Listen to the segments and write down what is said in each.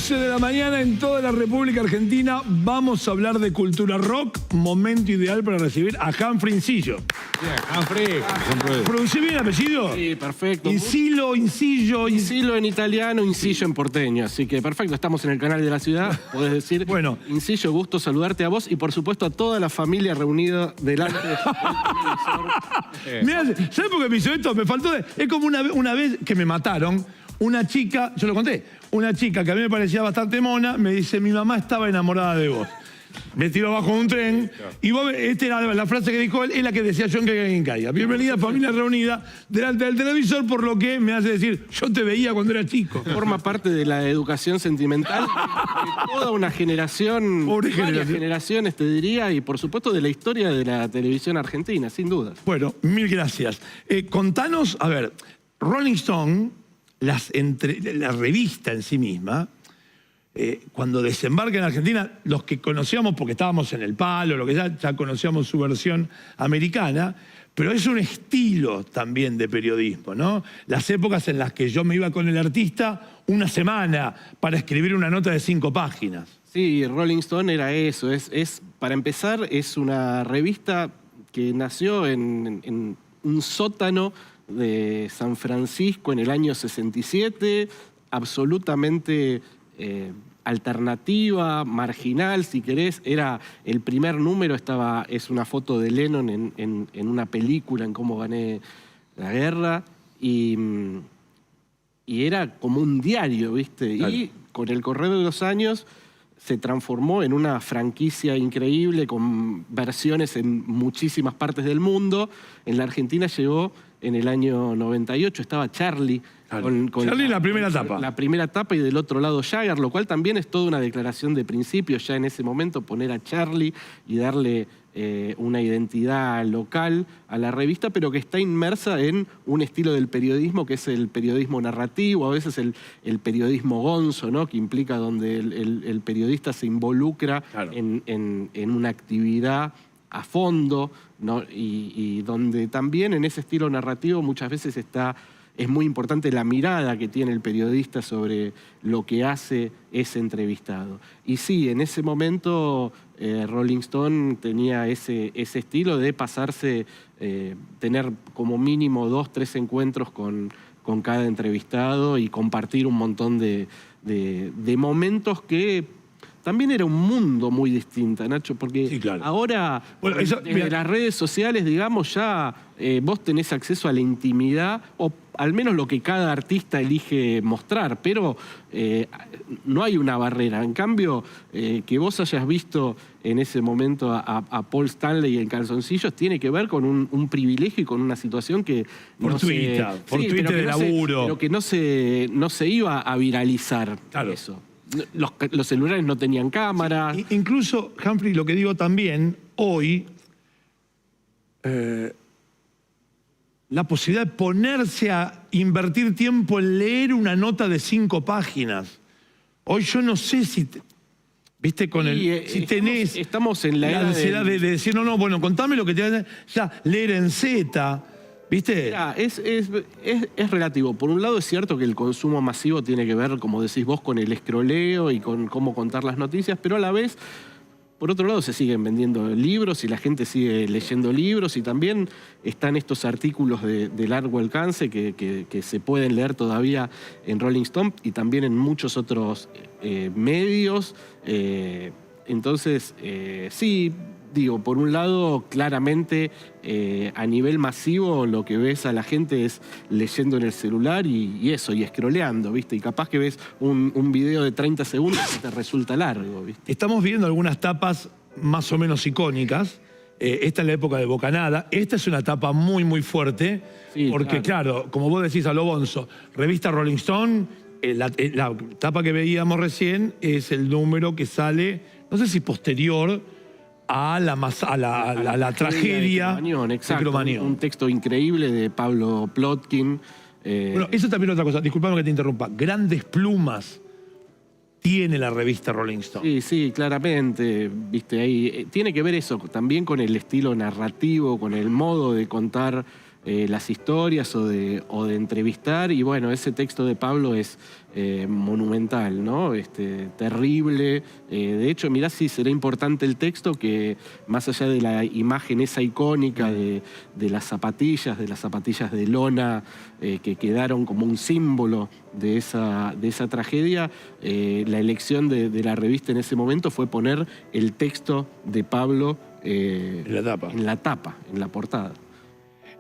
11 de la mañana en toda la República Argentina. Vamos a hablar de cultura rock. Momento ideal para recibir a Humphrey Incillo. Bien, Humphrey. ¿Pronuncié bien el apellido? Sí, perfecto. Incillo, Incillo en italiano, Incillo en porteño. Así que perfecto, estamos en el canal de la ciudad. Podés decir, Bueno. Incillo, gusto saludarte a vos y por supuesto a toda la familia reunida delante del televisor. Mirá, ¿sabes por qué me hizo esto? Me faltó Es como una vez que me mataron. Una chica, yo lo conté, una chica que a mí me parecía bastante mona, me dice, mi mamá estaba enamorada de vos. Me tiró abajo de un tren, y vos, esta era la frase que dijo él, es la que decía yo en Que Alguien Caiga. Bienvenida, familia reunida, delante del televisor, por lo que me hace decir, yo te veía cuando era chico. Forma parte de la educación sentimental de toda una generación, varias generaciones te diría, y por supuesto de la historia de la televisión argentina, sin duda. Bueno, mil gracias. Contanos, a ver, Rolling Stone, la revista en sí misma, cuando desembarca en Argentina, los que conocíamos, porque estábamos en el palo, lo que ya conocíamos su versión americana, pero es un estilo también de periodismo, ¿no? Las épocas en las que yo me iba con el artista una semana para escribir una nota de 5 páginas. Sí, Rolling Stone era eso. Para empezar, es una revista que nació en un sótano de San Francisco en el año 67, absolutamente alternativa, marginal, si querés. Era el primer número, es una foto de Lennon en una película, en Cómo gané la guerra, y era como un diario, ¿viste? Claro. Y con el correr de los años se transformó en una franquicia increíble con versiones en muchísimas partes del mundo. En la Argentina llegó en el año 98, estaba Charlie. Claro. Charlie la primera etapa. La primera etapa y del otro lado Jagger, lo cual también es toda una declaración de principios ya en ese momento, poner a Charlie y darle una identidad local a la revista, pero que está inmersa en un estilo del periodismo que es el periodismo narrativo, a veces el periodismo gonzo, ¿no? Que implica donde el periodista se involucra, claro, en una actividad a fondo, ¿no? Y donde también en ese estilo narrativo muchas veces es muy importante la mirada que tiene el periodista sobre lo que hace ese entrevistado. Y sí, en ese momento Rolling Stone tenía ese estilo de pasarse, tener como mínimo 2, 3 encuentros con cada entrevistado y compartir un montón de momentos que también era un mundo muy distinto, Nacho, porque sí, claro, ahora, bueno, desde las redes sociales, digamos, ya vos tenés acceso a la intimidad, o al menos lo que cada artista elige mostrar, pero no hay una barrera. En cambio, que vos hayas visto en ese momento a Paul Stanley en calzoncillos tiene que ver con un privilegio y con una situación que fortuita de laburo. Pero que no se iba a viralizar, claro, eso. Los celulares no tenían cámara. Incluso, Humphrey, lo que digo también, hoy, la posibilidad de ponerse a invertir tiempo en leer una nota de 5 páginas. Hoy yo no sé si, viste, si tenés estamos en la ansiedad de decir, no, bueno, contame lo que te hace, ya, leer en Z. ¿Viste? Mirá, es relativo. Por un lado es cierto que el consumo masivo tiene que ver, como decís vos, con el escroleo y con cómo contar las noticias, pero a la vez, por otro lado, se siguen vendiendo libros y la gente sigue leyendo libros y también están estos artículos de largo alcance que se pueden leer todavía en Rolling Stone y también en muchos otros medios. Entonces, sí, digo, por un lado, claramente, a nivel masivo, lo que ves a la gente es leyendo en el celular y escroleando, ¿viste? Y capaz que ves un video de 30 segundos que te resulta largo, ¿viste? Estamos viendo algunas tapas más o menos icónicas. Esta es la época de Bocanada. Esta es una tapa muy, muy fuerte, sí, porque, claro, como vos decís a lo bonzo, revista Rolling Stone, la tapa que veíamos recién es el número que sale, no sé si posterior a la tragedia de Cromañón. Un texto increíble de Pablo Plotkin. Bueno, eso también es otra cosa, disculpame que te interrumpa. Grandes plumas tiene la revista Rolling Stone. Sí, claramente. Viste, ahí tiene que ver eso también con el estilo narrativo, con el modo de contar las historias o de entrevistar. Y bueno, ese texto de Pablo es monumental, ¿no? Terrible. De hecho, mirá si será importante el texto, que más allá de la imagen esa icónica de las zapatillas de lona, que quedaron como un símbolo de esa tragedia, la elección de la revista en ese momento fue poner el texto de Pablo en la tapa, en la portada.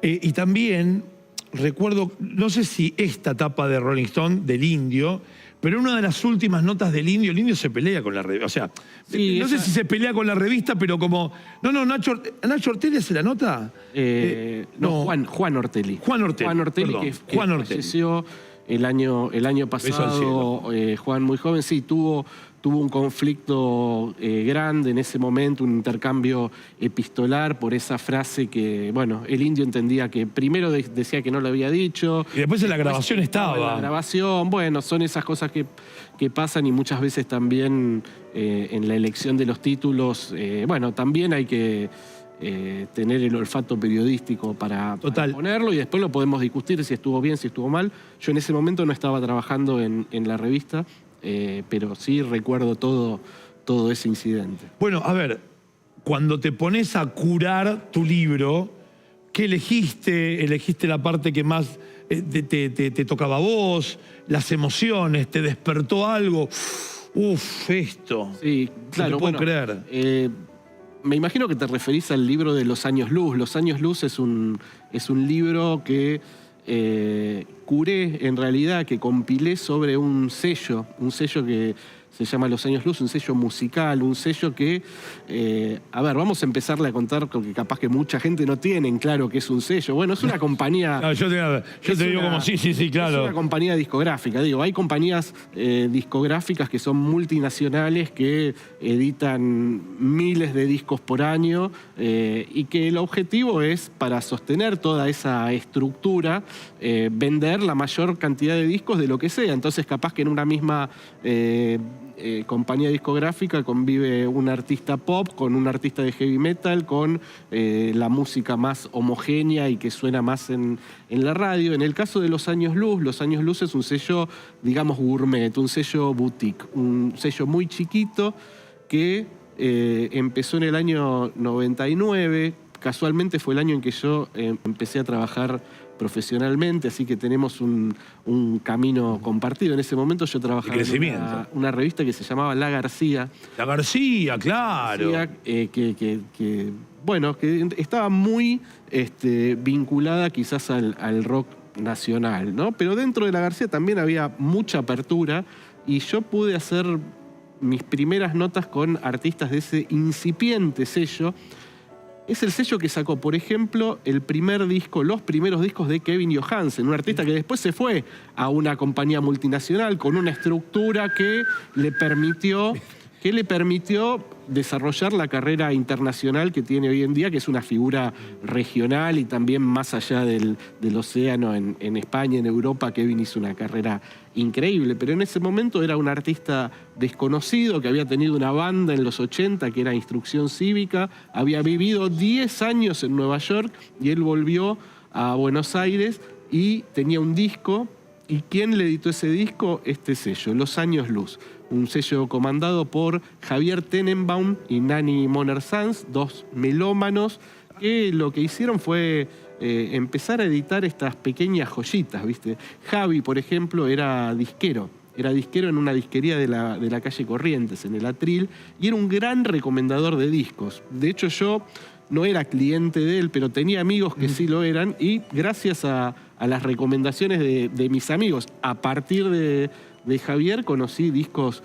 Y también recuerdo, no sé si esta tapa de Rolling Stone del Indio, pero una de las últimas notas del Indio, el Indio se pelea con la revista. O sea, sí, no sé si se pelea con la revista, pero como... No, Nacho Ortelli hace la nota. No, Juan Ortelli. Juan Ortelli, que falleció el año pasado. Juan, muy joven, sí, tuvo un conflicto grande en ese momento, un intercambio epistolar por esa frase que, bueno, el Indio entendía que primero decía que no lo había dicho. Y después en la grabación estaba. En la grabación, bueno, son esas cosas que pasan, y muchas veces también en la elección de los títulos, bueno, también hay que tener el olfato periodístico para ponerlo, y después lo podemos discutir si estuvo bien, si estuvo mal. Yo en ese momento no estaba trabajando en la revista, pero sí recuerdo todo ese incidente. Bueno, a ver, cuando te pones a curar tu libro, ¿qué elegiste? ¿Elegiste la parte que más te tocaba a vos? ¿Las emociones? ¿Te despertó algo? Uf, esto. Sí, claro. No te puedo creer. Me imagino que te referís al libro de Los Años Luz. Los Años Luz es un libro que curé, en realidad, que compilé sobre un sello que se llama Los Años Luz, un sello musical, un sello que, a ver, vamos a empezarle a contar, porque capaz que mucha gente no tiene en claro que es un sello. Bueno, es una compañía... No, yo te digo como sí, claro. Es una compañía discográfica, digo, hay compañías discográficas que son multinacionales, que editan miles de discos por año, y que el objetivo es, para sostener toda esa estructura, vender la mayor cantidad de discos de lo que sea. Entonces, capaz que en una misma compañía discográfica convive un artista pop con un artista de heavy metal, con la música más homogénea y que suena más en la radio. En el caso de Los Años Luz es un sello, digamos, gourmet, un sello boutique, un sello muy chiquito que empezó en el año 99. Casualmente fue el año en que yo empecé a trabajar profesionalmente, así que tenemos un camino compartido. En ese momento yo trabajaba en una revista que se llamaba La García. La García, claro. Bueno, que estaba muy vinculada quizás al rock nacional, ¿no? Pero dentro de La García también había mucha apertura, y yo pude hacer mis primeras notas con artistas de ese incipiente sello. Es el sello que sacó, por ejemplo, los primeros discos de Kevin Johansen, un artista que después se fue a una compañía multinacional con una estructura que le permitió desarrollar la carrera internacional que tiene hoy en día, que es una figura regional y también más allá del océano en España, en Europa. Kevin hizo una carrera increíble, pero en ese momento era un artista desconocido que había tenido una banda en los 80 que era Instrucción Cívica, había vivido 10 años en Nueva York y él volvió a Buenos Aires y tenía un disco. ¿Y quién le editó ese disco? Este sello, Los Años Luz. Un sello comandado por Javier Tenenbaum y Nani Moner-Sanz, dos melómanos, que lo que hicieron fue empezar a editar estas pequeñas joyitas, ¿viste? Javi, por ejemplo, era disquero en una disquería de la calle Corrientes, en el Atril, y era un gran recomendador de discos. De hecho, yo no era cliente de él, pero tenía amigos que sí lo eran, y gracias a las recomendaciones de mis amigos, a partir de Javier, conocí discos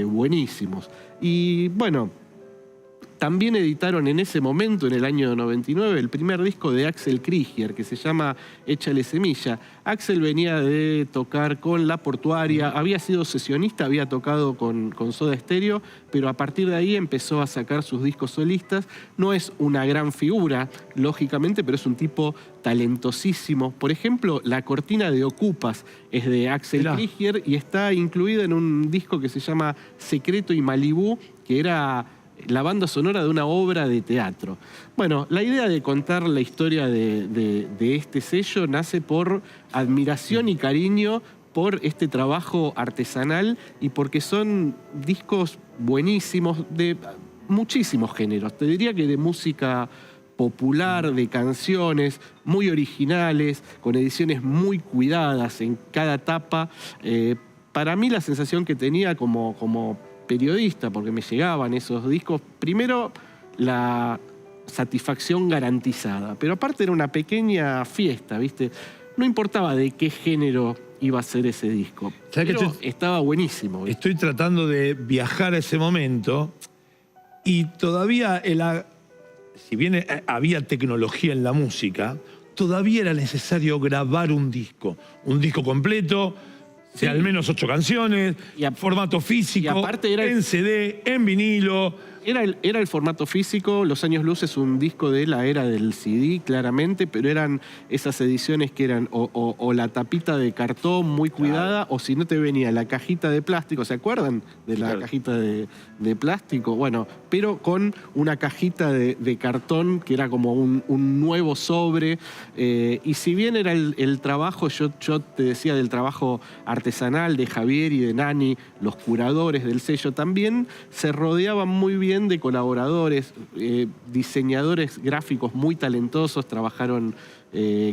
buenísimos. Y bueno, también editaron en ese momento, en el año 99, el primer disco de Axel Krieger, que se llama Échale Semilla. Axel venía de tocar con La Portuaria, había sido sesionista, había tocado con Soda Stereo, pero a partir de ahí empezó a sacar sus discos solistas. No es una gran figura, lógicamente, pero es un tipo talentosísimo. Por ejemplo, la cortina de Ocupas es de Axel Krieger y está incluida en un disco que se llama Secreto y Malibú, que era la banda sonora de una obra de teatro. Bueno, la idea de contar la historia de este sello nace por admiración y cariño por este trabajo artesanal y porque son discos buenísimos de muchísimos géneros. Te diría que de música popular, de canciones muy originales, con ediciones muy cuidadas en cada tapa. Para mí la sensación que tenía como periodista, porque me llegaban esos discos, primero la satisfacción garantizada, pero aparte era una pequeña fiesta, ¿viste? No importaba de qué género iba a ser ese disco, pero estaba buenísimo, ¿viste? Estoy tratando de viajar a ese momento y todavía, si bien había tecnología en la música, todavía era necesario grabar un disco completo, de al menos 8 canciones, formato físico, aparte en CD, en vinilo. Era el formato físico. Los Años Luz es un disco de la era del CD, claramente, pero eran esas ediciones que eran o la tapita de cartón muy cuidada, o si no te venía la cajita de plástico. ¿Se acuerdan de la cajita de plástico? Bueno, pero con una cajita de cartón que era como un nuevo sobre. Y si bien era el trabajo, yo te decía del trabajo artesanal de Javier y de Nani, los curadores del sello, también se rodeaban muy bien de colaboradores, diseñadores gráficos muy talentosos, trabajaron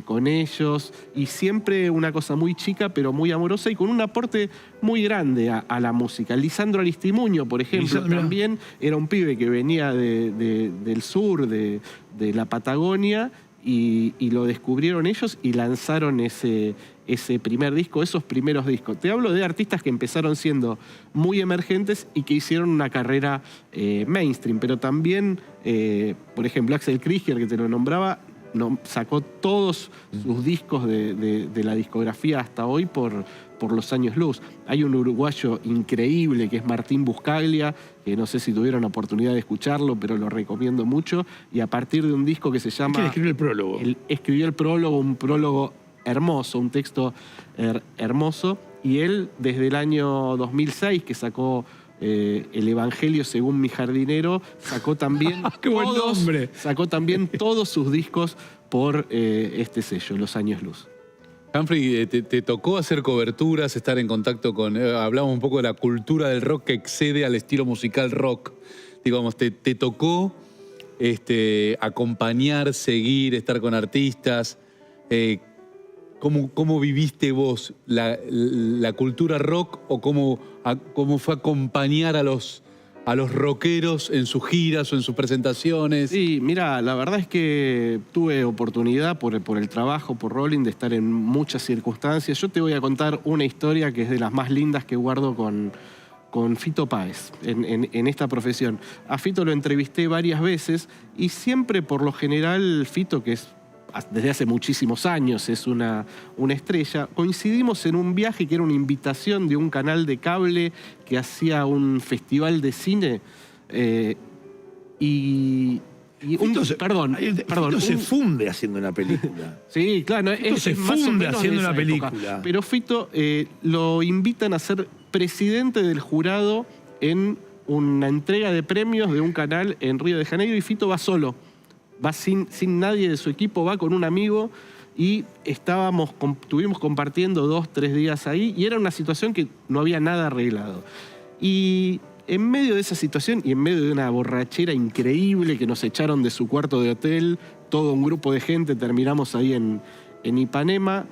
con ellos, y siempre una cosa muy chica pero muy amorosa y con un aporte muy grande a la música. Lisandro Aristimuño, por ejemplo, también era un pibe que venía del sur, de la Patagonia, y lo descubrieron ellos y lanzaron ese primer disco, esos primeros discos. Te hablo de artistas que empezaron siendo muy emergentes y que hicieron una carrera mainstream, pero también, por ejemplo, Axel Krieger, que te lo nombraba, sacó todos sus discos de la discografía hasta hoy por los Años Luz. Hay un uruguayo increíble que es Martín Buscaglia, que no sé si tuvieron la oportunidad de escucharlo, pero lo recomiendo mucho, y a partir de un disco que se llama... ¿Quién escribió el prólogo? Escribió el prólogo, un prólogo hermoso, un texto hermoso, y él desde el año 2006 que sacó El Evangelio según mi jardinero, sacó también, ¡Qué buen nombre! Sacó también todos sus discos por este sello, Los Años Luz. Humphrey, te tocó hacer coberturas, estar en contacto con... hablamos un poco de la cultura del rock que excede al estilo musical rock. Digamos, te tocó acompañar, seguir, estar con artistas. ¿Cómo viviste vos la cultura rock o cómo fue acompañar a los rockeros en sus giras o en sus presentaciones? Sí, mira, la verdad es que tuve oportunidad por el trabajo, por Rolling, de estar en muchas circunstancias. Yo te voy a contar una historia que es de las más lindas que guardo con Fito Páez en esta profesión. A Fito lo entrevisté varias veces y siempre, por lo general, Fito, que es desde hace muchísimos años es una estrella, coincidimos en un viaje que era una invitación de un canal de cable que hacía un festival de cine Fito se funde haciendo una película. Sí, claro. Se funde haciendo una película. Pero Fito lo invitan a ser presidente del jurado en una entrega de premios de un canal en Río de Janeiro y Fito va solo. Va sin nadie de su equipo, va con un amigo y estuvimos compartiendo 2-3 días ahí y era una situación que no había nada arreglado. Y en medio de esa situación y en medio de una borrachera increíble que nos echaron de su cuarto de hotel, todo un grupo de gente, terminamos ahí en Ipanema.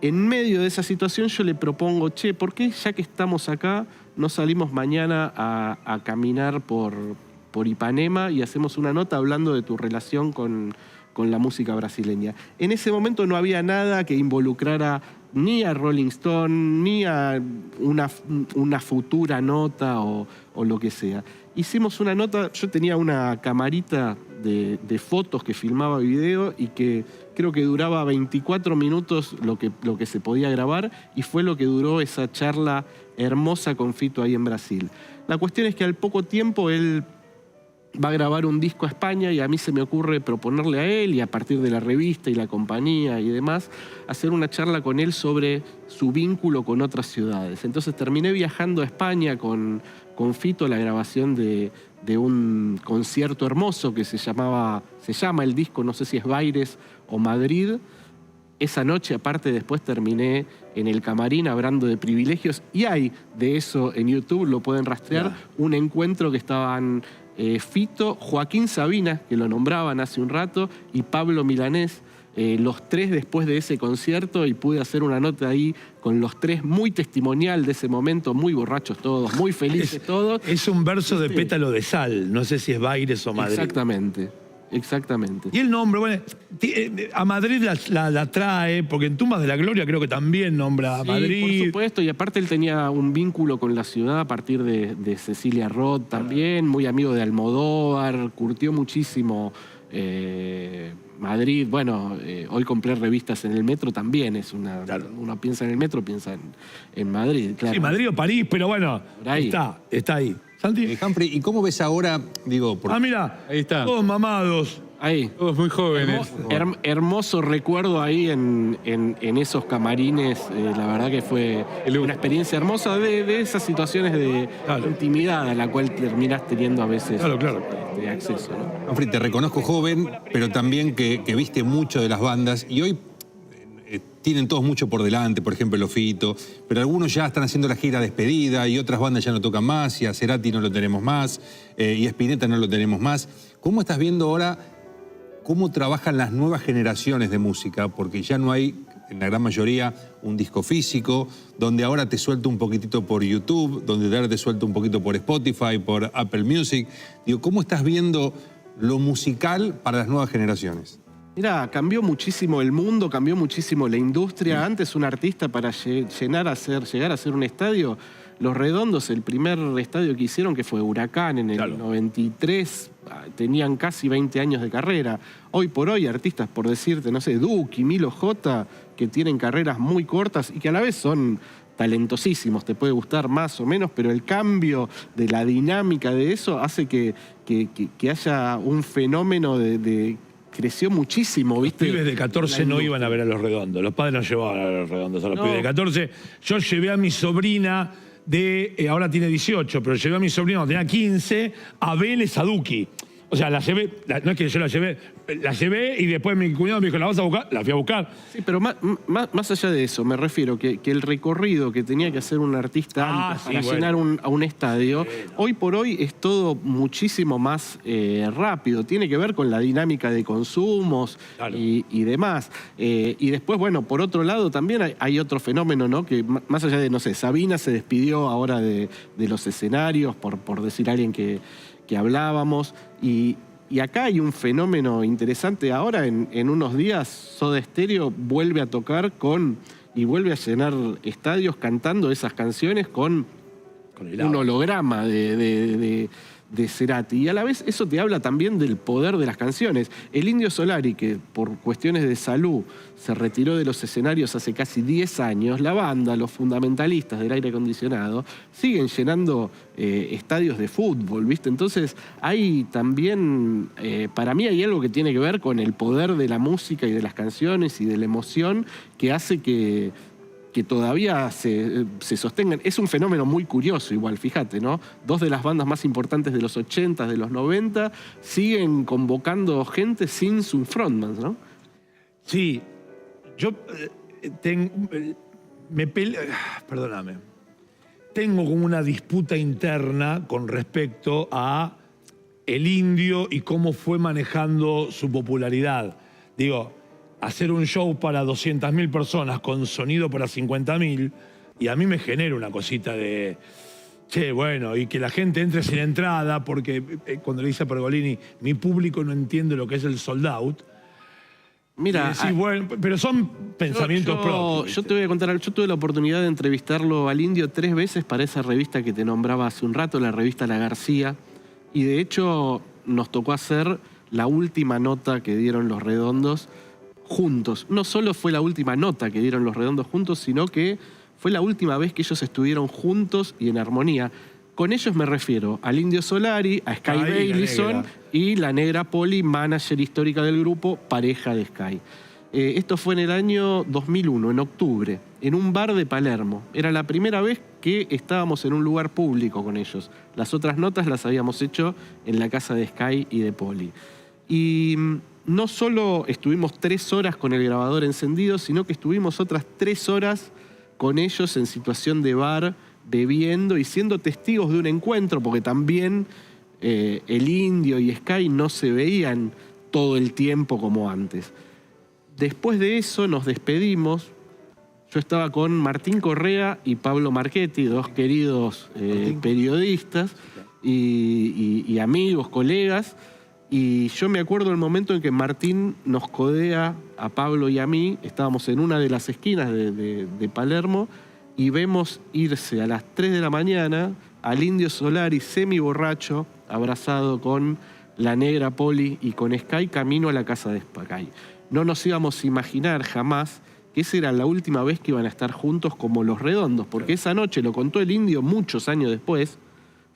En medio de esa situación yo le propongo, che, ¿por qué ya que estamos acá no salimos mañana a caminar por Ipanema y hacemos una nota hablando de tu relación con la música brasileña? En ese momento no había nada que involucrara ni a Rolling Stone, ni a una futura nota o lo que sea. Hicimos una nota, yo tenía una camarita de fotos que filmaba video y que creo que duraba 24 minutos lo que se podía grabar y fue lo que duró esa charla hermosa con Fito ahí en Brasil. La cuestión es que al poco tiempo él va a grabar un disco a España y a mí se me ocurre proponerle a él, y a partir de la revista y la compañía y demás, hacer una charla con él sobre su vínculo con otras ciudades. Entonces terminé viajando a España con Fito a la grabación de un concierto hermoso que se llama el disco, no sé si es Baires o Madrid. Esa noche, aparte, después terminé en el camarín hablando de privilegios, y hay de eso en YouTube, lo pueden rastrear, un encuentro que estaban Fito, Joaquín Sabina, que lo nombraban hace un rato, y Pablo Milanés, los tres después de ese concierto, y pude hacer una nota ahí con los tres, muy testimonial de ese momento, muy borrachos todos, muy felices todos. Es un verso de Pétalo de Sal, no sé si es Baires o Madrid. Exactamente. Y el nombre, bueno, a Madrid la trae, porque en Tumbas de la Gloria creo que también nombra a Madrid. Por supuesto, y aparte él tenía un vínculo con la ciudad a partir de Cecilia Roth también, muy amigo de Almodóvar, curtió muchísimo Madrid. Bueno, hoy compré revistas en el metro también, es una... Claro. Uno piensa en el metro, piensa en Madrid, claro. Sí, Madrid o París, pero bueno, está ahí. ¿Santi? Humphrey, ¿y cómo ves ahora, digo... mira, ahí está. Todos mamados. Ahí. Todos muy jóvenes. Hermoso recuerdo ahí en esos camarines. La verdad que fue una experiencia hermosa de esas situaciones de intimidad a la cual terminás teniendo a veces acceso, ¿no? Humphrey, te reconozco joven, pero también que viste mucho de las bandas, y hoy tienen todos mucho por delante, por ejemplo los Fito, pero algunos ya están haciendo la gira despedida y otras bandas ya no tocan más, y a Cerati no lo tenemos más, y a Spinetta no lo tenemos más. ¿Cómo estás viendo ahora cómo trabajan las nuevas generaciones de música? Porque ya no hay, en la gran mayoría, un disco físico, donde ahora te suelto un poquitito por YouTube, donde ahora te suelto un poquito por Spotify, por Apple Music. Digo, ¿cómo estás viendo lo musical para las nuevas generaciones? Mira, cambió muchísimo el mundo, cambió muchísimo la industria. Antes un artista para llegar a hacer un estadio, Los Redondos, el primer estadio que hicieron, que fue Huracán en el 93, tenían casi 20 años de carrera. Hoy por hoy, artistas, por decirte, no sé, Duki, Milo J, que tienen carreras muy cortas y que a la vez son talentosísimos, te puede gustar más o menos, pero el cambio de la dinámica de eso hace que haya un fenómeno de creció muchísimo, ¿viste? Los pibes de 14 no iban a ver a Los Redondos. Los padres no llevaban a ver a Los Redondos a los pibes de 14. Yo llevé a mi sobrina ahora tiene 18, pero llevé a mi sobrina cuando tenía 15 a Vélez a Duki. O sea, la llevé, no es que yo la llevé y después mi cuñado me dijo, ¿la vas a buscar? La fui a buscar. Sí, pero más allá de eso, me refiero que el recorrido que tenía que hacer un artista antes para llenar a un estadio, hoy por hoy es todo muchísimo más rápido. Tiene que ver con la dinámica de consumos y demás. Y después, bueno, por otro lado también hay otro fenómeno, ¿no? Que más allá de, no sé, Sabina se despidió ahora de los escenarios, por decir a alguien que hablábamos, y acá hay un fenómeno interesante. Ahora, en unos días, Soda Stereo vuelve a tocar y vuelve a llenar estadios cantando esas canciones con un holograma de Cerati. Y a la vez eso te habla también del poder de las canciones. El Indio Solari, que por cuestiones de salud se retiró de los escenarios hace casi 10 años, la banda, los fundamentalistas del aire acondicionado, siguen llenando estadios de fútbol, ¿viste? Entonces hay también, para mí hay algo que tiene que ver con el poder de la música y de las canciones y de la emoción que hace que todavía se sostengan. Es un fenómeno muy curioso igual, fíjate, ¿no? Dos de las bandas más importantes de los 80, de los 90, siguen convocando gente sin sus frontmans, ¿no? Sí, yo perdóname. Tengo como una disputa interna con respecto a el Indio y cómo fue manejando su popularidad. Digo, hacer un show para 200.000 personas con sonido para 50.000, y a mí me genera una cosita de, che, bueno, y que la gente entre sin entrada, porque cuando le dice a Pergolini, mi público no entiende lo que es el sold out. Mira, sí, bueno, pero son pensamientos propios. Yo te voy a contar, yo tuve la oportunidad de entrevistarlo al Indio 3 veces para esa revista que te nombraba hace un rato, la revista La García, y de hecho nos tocó hacer la última nota que dieron Los Redondos juntos. No solo fue la última nota que dieron Los Redondos juntos, sino que fue la última vez que ellos estuvieron juntos y en armonía. Con ellos me refiero al Indio Solari, a Sky Bailison y la negra Poli, manager histórica del grupo, pareja de Sky. Esto fue en el año 2001, en octubre, en un bar de Palermo. Era la primera vez que estábamos en un lugar público con ellos. Las otras notas las habíamos hecho en la casa de Sky y de Poli. Y no solo estuvimos 3 horas con el grabador encendido, sino que estuvimos otras 3 horas con ellos en situación de bar, bebiendo y siendo testigos de un encuentro, porque también el Indio y Sky no se veían todo el tiempo como antes. Después de eso nos despedimos. Yo estaba con Martín Correa y Pablo Marchetti, 2 queridos periodistas y amigos, colegas. Y yo me acuerdo el momento en que Martín nos codea a Pablo y a mí. Estábamos en una de las esquinas de Palermo y vemos irse a las 3 de la mañana al Indio Solari semi borracho, abrazado con la negra Poli y con Sky, camino a la casa de Sky. No nos íbamos a imaginar jamás que esa era la última vez que iban a estar juntos como Los Redondos, porque esa noche, lo contó el Indio muchos años después,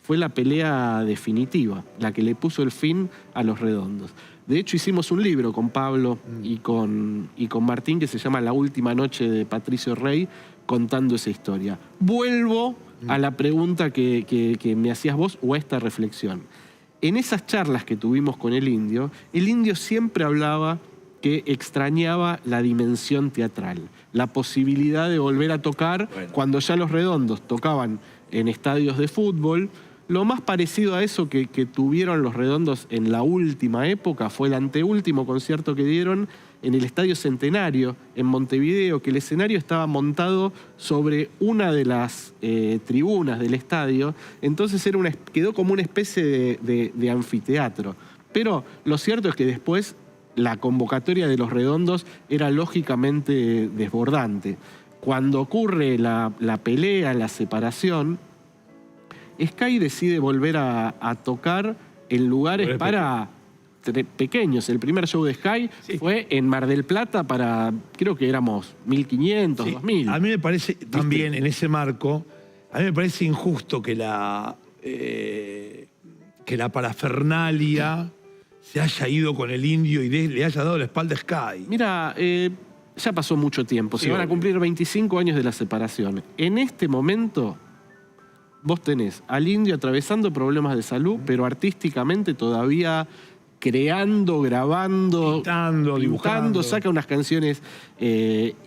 fue la pelea definitiva, la que le puso el fin a Los Redondos. De hecho, hicimos un libro con Pablo y con Martín que se llama La última noche de Patricio Rey, contando esa historia. Vuelvo a la pregunta que me hacías vos o a esta reflexión. En esas charlas que tuvimos con el Indio siempre hablaba que extrañaba la dimensión teatral, la posibilidad de volver a tocar cuando ya Los Redondos tocaban en estadios de fútbol. Lo más parecido a eso que tuvieron Los Redondos en la última época fue el anteúltimo concierto que dieron en el Estadio Centenario, en Montevideo, que el escenario estaba montado sobre una de las tribunas del estadio, entonces quedó como una especie de anfiteatro. Pero lo cierto es que después la convocatoria de Los Redondos era lógicamente desbordante. Cuando ocurre la pelea, la separación, Sky decide volver a tocar en lugares para pequeños. El primer show de Sky fue en Mar del Plata para, creo que éramos 1.500, 2.000. A mí me parece también, en ese marco, a mí me parece injusto que la parafernalia se haya ido con el Indio y le haya dado la espalda a Sky. Mira, ya pasó mucho tiempo. Se van a cumplir 25 años de la separación. En este momento, vos tenés al Indio atravesando problemas de salud, pero artísticamente todavía creando, grabando, pintando, dibujando. Saca unas canciones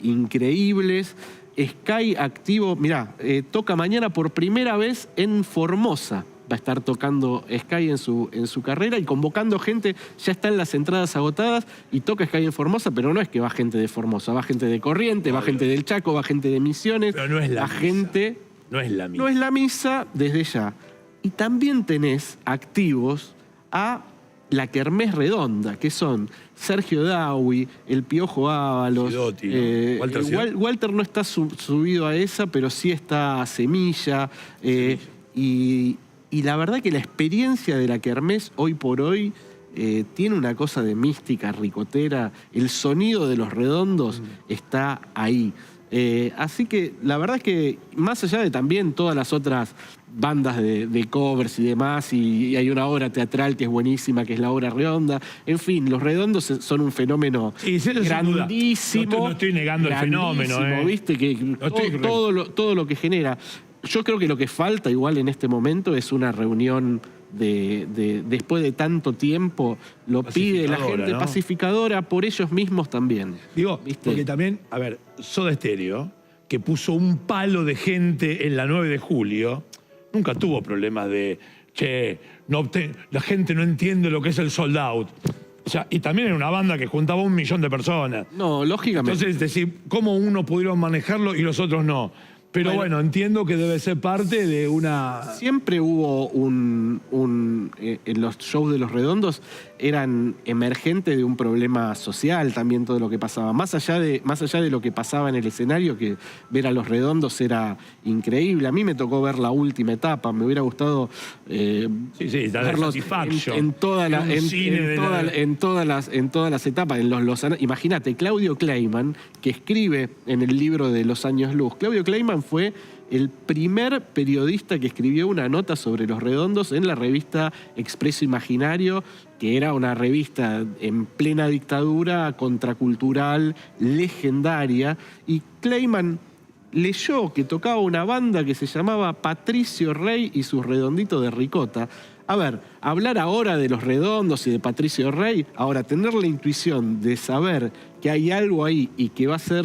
increíbles. Sky activo, mirá, toca mañana por primera vez en Formosa. Va a estar tocando Sky en su carrera y convocando gente. Ya están las entradas agotadas y toca Sky en Formosa, pero no es que va gente de Formosa, va gente de Corrientes, va gente del Chaco, va gente de Misiones. Pero no es la misa. Gente... No es la misa. No es la misa desde ya. Y también tenés activos a la Kermés Redonda, que son Sergio Dawi, el Piojo Ábalos. Sidotti, ¿no? Walter no está subido a esa, pero sí está a Semilla. Y la verdad que la experiencia de la Kermés hoy por hoy tiene una cosa de mística ricotera. El sonido de Los Redondos está ahí. Así que la verdad es que más allá de también todas las otras bandas de covers y demás, y hay una obra teatral que es buenísima, que es la obra Redonda, en fin, Los Redondos son un fenómeno grandísimo. No estoy negando el fenómeno. ¿Viste? Que todo lo que genera. Yo creo que lo que falta igual en este momento es una reunión después de tanto tiempo, lo pide la gente, ¿no? Pacificadora por ellos mismos también. Digo, ¿viste? Porque también, a ver, Soda Stereo, que puso un palo de gente en la 9 de julio, nunca tuvo problemas de, la gente no entiende lo que es el sold out. O sea, y también era una banda que juntaba 1 millón de personas. No, lógicamente. Entonces, es decir, ¿cómo unos pudieron manejarlo y los otros no? Pero bueno, entiendo que debe ser parte de una... Siempre hubo en los shows de Los Redondos eran emergentes de un problema social también todo lo que pasaba. Más allá de lo que pasaba en el escenario, que ver a Los Redondos era increíble. A mí me tocó ver la última etapa, me hubiera gustado verlos en todas las etapas. Imagínate, Claudio Kleiman, que escribe en el libro de Los Años Luz. Claudio Kleiman fue el primer periodista que escribió una nota sobre Los Redondos en la revista Expreso Imaginario, que era una revista en plena dictadura, contracultural, legendaria, y Clayman leyó que tocaba una banda que se llamaba Patricio Rey y sus Redonditos de Ricota. A ver, hablar ahora de Los Redondos y de Patricio Rey, ahora tener la intuición de saber que hay algo ahí y que va a ser,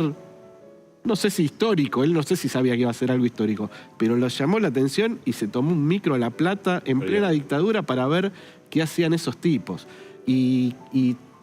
no sé si histórico, él no sé si sabía que iba a ser algo histórico, pero lo llamó la atención y se tomó un micro a La Plata en plena dictadura para ver qué hacían esos tipos. Y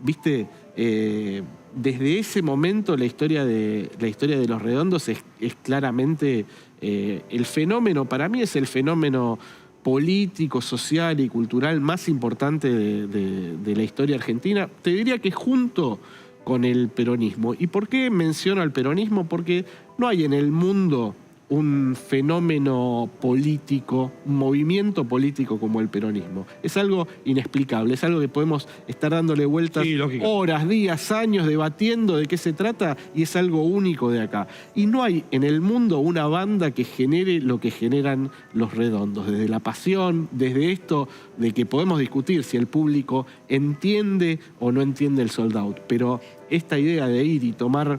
viste, desde ese momento la historia de Los Redondos es claramente el fenómeno, para mí es el fenómeno político, social y cultural más importante de la historia argentina. Te diría que junto con el peronismo. ¿Y por qué menciono al peronismo? Porque no hay en el mundo un fenómeno político, un movimiento político como el peronismo. Es algo inexplicable, es algo que podemos estar dándole vueltas horas, días, años, debatiendo de qué se trata, y es algo único de acá. Y no hay en el mundo una banda que genere lo que generan Los Redondos, desde la pasión, desde esto de que podemos discutir si el público entiende o no entiende el sold out, pero esta idea de ir y tomar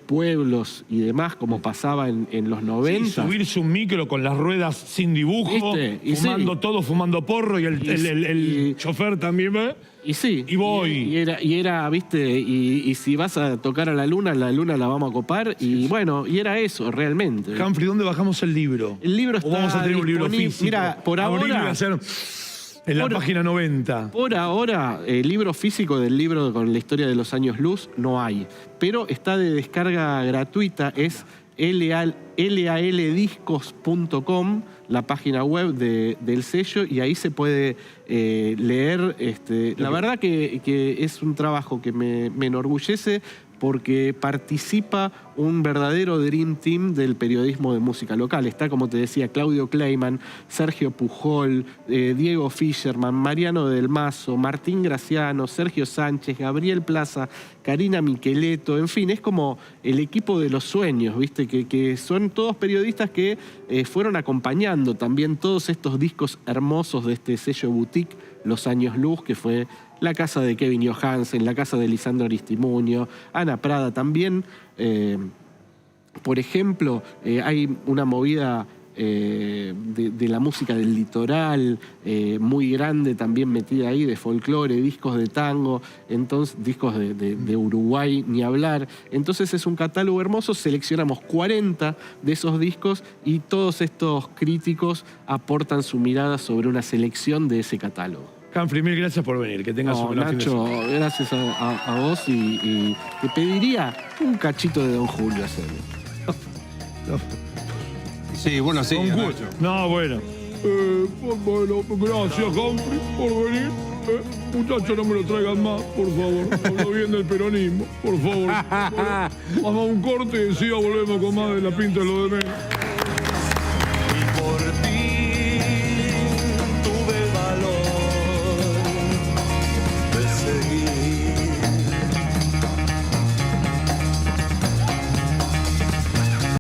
pueblos y demás, como pasaba en los 90. Sí, subirse un micro con las ruedas sin dibujo, ¿viste? fumando todo, fumando porro, y el chofer también, ¿eh? Y sí. Y voy. Y era, viste, y si vas a tocar a la luna la vamos a copar. Y bueno, y era eso, realmente. Humphrey, ¿dónde bajamos el libro? El libro está ¿O vamos a tener un libro físico? Mira, por ahora... En la página 90. Por ahora, el libro físico del libro con la historia de los años luz no hay, pero está de descarga gratuita, es laldiscos.com, la página web del sello, y ahí se puede leer. La verdad que es un trabajo que me enorgullece, porque participa un verdadero Dream Team del periodismo de música local. Está, como te decía, Claudio Clayman, Sergio Pujol, Diego Fischerman, Mariano del Mazo, Martín Graciano, Sergio Sánchez, Gabriel Plaza, Karina Miqueleto, en fin, es como el equipo de los sueños, ¿viste? Que son todos periodistas que fueron acompañando también todos estos discos hermosos de este sello boutique, Los Años Luz, que fue la casa de Kevin Johansen, la casa de Lisandro Aristimuño, Ana Prada también. Por ejemplo, hay una movida de la música del litoral, muy grande también metida ahí, de folclore, discos de tango, entonces, discos de Uruguay, ni hablar. Entonces es un catálogo hermoso, seleccionamos 40 de esos discos y todos estos críticos aportan su mirada sobre una selección de ese catálogo. Humphrey, mil gracias por venir. Que tengas un buen fin de Nacho, semana. gracias a vos, y te pediría un cachito de Don Julio hacerlo. Sí, bueno, sí. Nacho. No, bueno. Bueno, gracias, Humphrey, por venir. Muchachos, no me lo traigan más, por favor. Hablo bien del peronismo, por favor. Vamos a un corte y enseguida volvemos con más de La Pinta de lo de menos.